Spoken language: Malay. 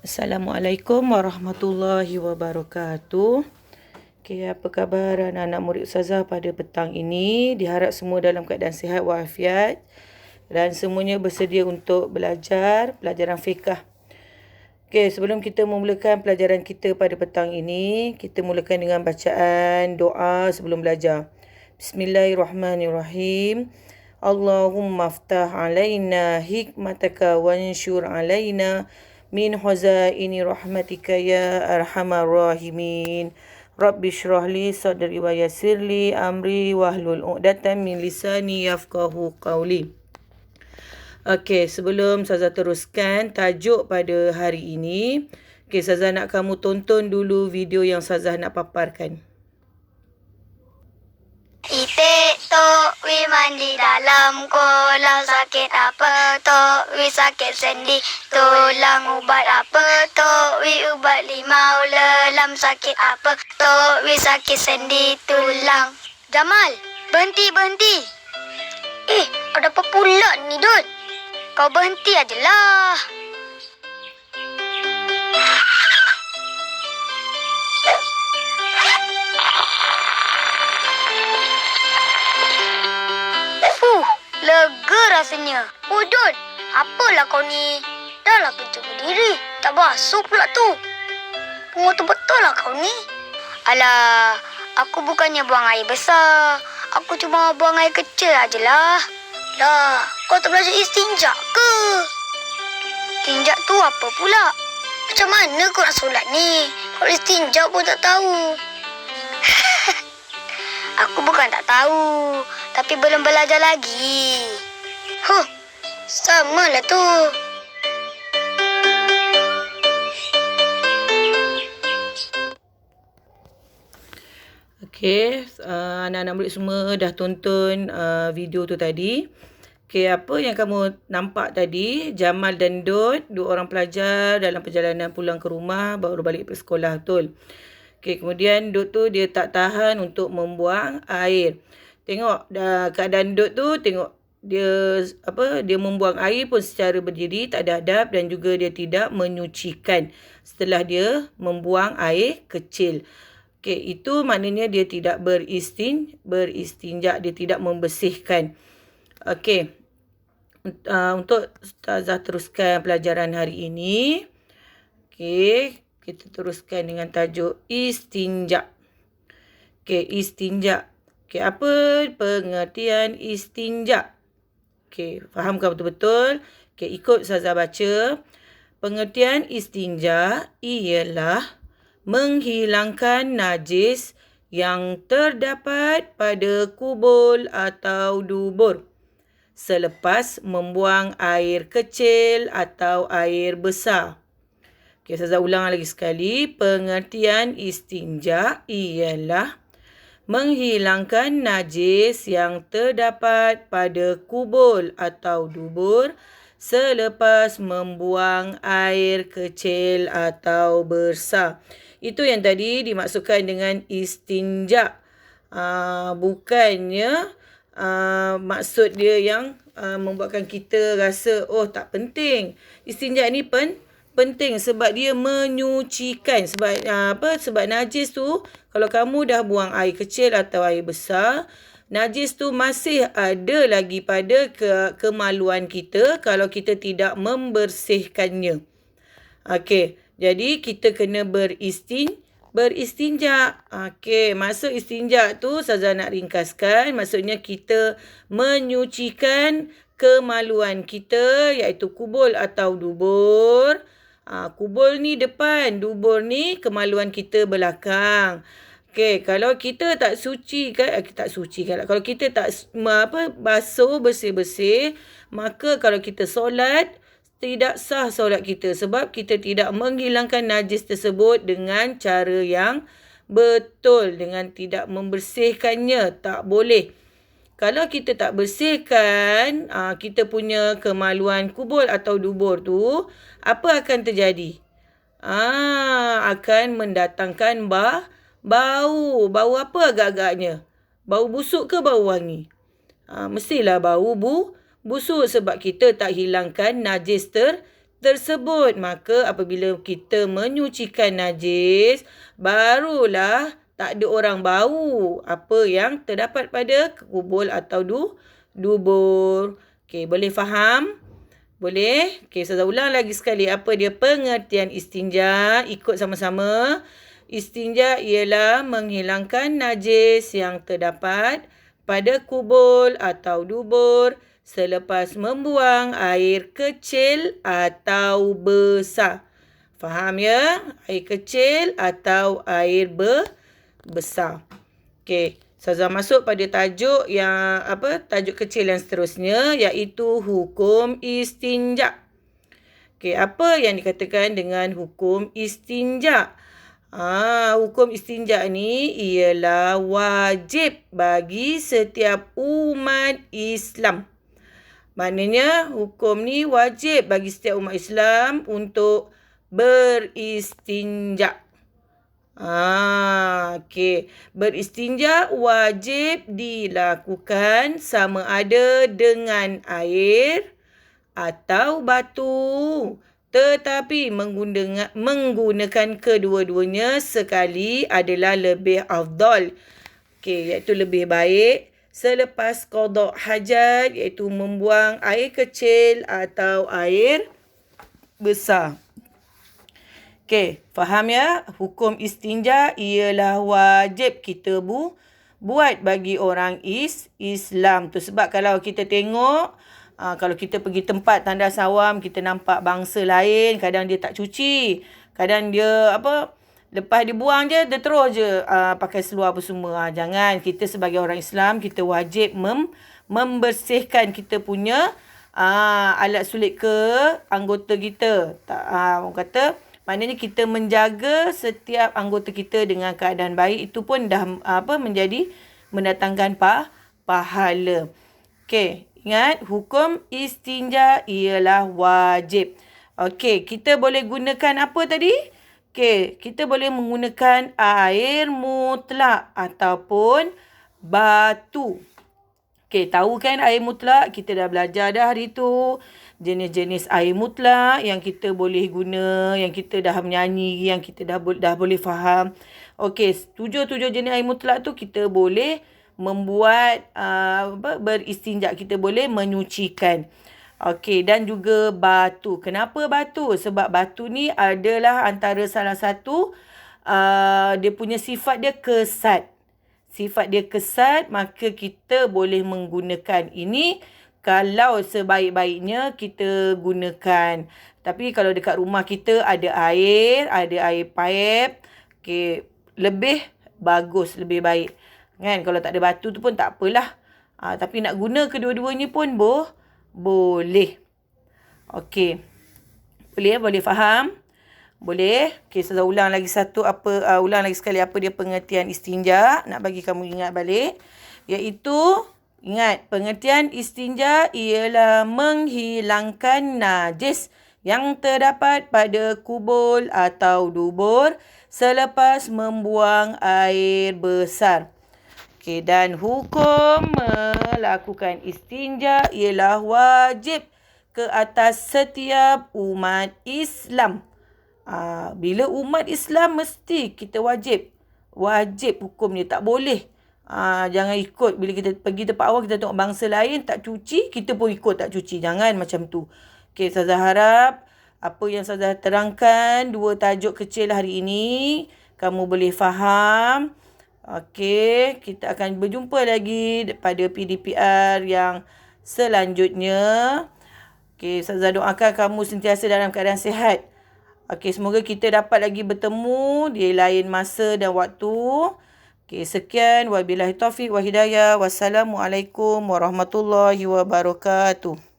Assalamualaikum warahmatullahi wabarakatuh. Okay, apa khabar anak-anak murid Ustazah pada petang ini? Diharap semua dalam keadaan sihat walafiat dan semuanya bersedia untuk belajar pelajaran fiqh. Okay, sebelum kita memulakan pelajaran kita pada petang ini, kita mulakan dengan bacaan doa sebelum belajar. Bismillahirrahmanirrahim. Allahumma aftah alaina hikmataka wanshur alaina min huzaini rahmatika ya arhamar rahimin. Rabbi shrah li sadri wa yassir li amri wahlul 'uqdatam min lisani yafqahu qawli. Okey, sebelum Ustazah teruskan tajuk pada hari ini, okey, Ustazah nak kamu tonton dulu video yang Ustazah nak paparkan. Itik tok wi mandi dalam kolam, sakit apa tok wi sakit sendi, tulang ubat apa tok wi ubat limau, lelam sakit apa tok wi sakit sendi tulang. Jamal, berhenti. Ada apa pula ni, Dut? Kau berhenti ajalah. Lega rasanya. Dut, apalah kau ni? Dahlah kerja berdiri, tak basuh pula tu. Pengotor betul lah kau ni. Alah, aku bukannya buang air besar. Aku cuma buang air kecil ajalah. Lah, kau tak belajar istinja ke? Istinja tu apa pula? Macam mana kau nak solat ni? Kalau istinja pun tak tahu. Aku bukan tak tahu, tapi belum belajar lagi. Samalah tu. Okey, anak-anak murid semua dah tonton video tu tadi. Okey, apa yang kamu nampak tadi, Jamal dan Dut, dua orang pelajar dalam perjalanan pulang ke rumah, baru balik ke sekolah, betul? Okey, kemudian Dut tu dia tak tahan untuk membuang air. Tengok keadaan Dut tu, tengok dia membuang air pun secara berdiri, tak ada adab, dan juga dia tidak menyucikan setelah dia membuang air kecil. Okey, itu maknanya dia tidak beristinja, dia tidak membersihkan. Okey. Untuk Ustazah teruskan pelajaran hari ini. Okey, kita teruskan dengan tajuk istinja. Okey, istinja. Okey, apa pengertian istinja? Okey, fahamkah betul-betul? Okey, ikut Ustazah baca. Pengertian istinja ialah menghilangkan najis yang terdapat pada kubul atau dubur selepas membuang air kecil atau air besar. Okay, saya ulang lagi sekali. Pengertian istinja ialah menghilangkan najis yang terdapat pada kubul atau dubur selepas membuang air kecil atau besar. Itu yang tadi dimaksudkan dengan istinja. Bukannya maksud dia yang membuatkan kita rasa tak penting. Istinja ni penting sebab dia menyucikan. Sebab najis tu, kalau kamu dah buang air kecil atau air besar, najis tu masih ada lagi pada kemaluan kita kalau kita tidak membersihkannya. Okey, jadi kita kena beristinja. Okey, maksud istinja tu Ustazah nak ringkaskan. Maksudnya kita menyucikan kemaluan kita, iaitu kubul atau dubur. Kubul ni depan, dubur ni kemaluan kita belakang. Okey, kalau kita tak suci kan, kalau kita tak basuh bersih-bersih, maka kalau kita solat, tidak sah solat kita sebab kita tidak menghilangkan najis tersebut dengan cara yang betul, dengan tidak membersihkannya. Tak boleh. Kalau kita tak bersihkan kita punya kemaluan kubul atau dubur tu, apa akan terjadi? Akan mendatangkan bau. Bau apa agak-agaknya? Bau busuk ke bau wangi? Mestilah bau busuk sebab kita tak hilangkan najis tersebut. Maka apabila kita menyucikan najis, barulah tak ada orang bau apa yang terdapat pada kubul atau dubur. Okey, boleh faham? Boleh? Okey, saya ulang lagi sekali apa dia pengertian istinja. Ikut sama-sama. Istinja ialah menghilangkan najis yang terdapat pada kubul atau dubur selepas membuang air kecil atau besar. Faham ya? Air kecil atau air besar. Okey, Ustazah masuk pada tajuk tajuk kecil yang seterusnya, iaitu hukum istinja. Okey, apa yang dikatakan dengan hukum istinja? Hukum istinja ni ialah wajib bagi setiap umat Islam. Maknanya hukum ni wajib bagi setiap umat Islam untuk beristinja. Okey. Beristinja wajib dilakukan sama ada dengan air atau batu. Tetapi menggunakan kedua-duanya sekali adalah lebih afdal. Okey, iaitu lebih baik selepas qada hajat, iaitu membuang air kecil atau air besar. Okey, faham ya? Hukum istinja ialah wajib kita buat bagi orang Islam tu. Sebab kalau kita tengok, kalau kita pergi tempat tandas awam, kita nampak bangsa lain, kadang dia tak cuci. Kadang dia lepas dia buang je, dia terus je pakai seluar apa semua. Jangan, kita sebagai orang Islam, kita wajib membersihkan kita punya alat sulit ke anggota kita. Orang kata, maknanya kita menjaga setiap anggota kita dengan keadaan baik. Itu pun dah mendatangkan pahala. Okey, ingat, hukum istinja ialah wajib. Okey, kita boleh gunakan apa tadi? Okey, kita boleh menggunakan air mutlak ataupun batu. Okey, tahu kan air mutlak? Kita dah belajar dah hari tu. Jenis-jenis air mutlak yang kita boleh guna, yang kita dah menyanyi, yang kita dah boleh faham. Okey, tujuh jenis air mutlak tu kita boleh membuat beristinja, kita boleh menyucikan. Okey, dan juga batu. Kenapa batu? Sebab batu ni adalah antara salah satu dia punya sifat dia kesat. Sifat dia kesat, maka kita boleh menggunakan ini kalau sebaik-baiknya kita gunakan. Tapi kalau dekat rumah kita ada air paip, okey, lebih bagus, lebih baik. Kan, kalau tak ada batu tu pun tak apalah. Tapi nak guna kedua-duanya pun boleh. Okey. Boleh faham? Boleh. Okey, saya ulang lagi sekali apa dia pengertian istinja, nak bagi kamu ingat balik. Iaitu, ingat, pengertian istinja ialah menghilangkan najis yang terdapat pada kubul atau dubur selepas membuang air besar. Okey, dan hukum melakukan istinja ialah wajib ke atas setiap umat Islam. Bila umat Islam mesti kita wajib hukum ni, tak boleh. Jangan ikut bila kita pergi tempat awam, kita tengok bangsa lain tak cuci, kita pun ikut tak cuci. Jangan macam tu. Okey, Ustazah harap apa yang Ustazah terangkan, 2 tajuk kecil hari ini, kamu boleh faham. Okey, kita akan berjumpa lagi pada PDPR yang selanjutnya. Okey, Ustazah doakan kamu sentiasa dalam keadaan sihat. Okey, semoga kita dapat lagi bertemu di lain masa dan waktu. Okey, sekian. Wabillahi taufiq wa hidayah. Wassalamualaikum warahmatullahi wabarakatuh.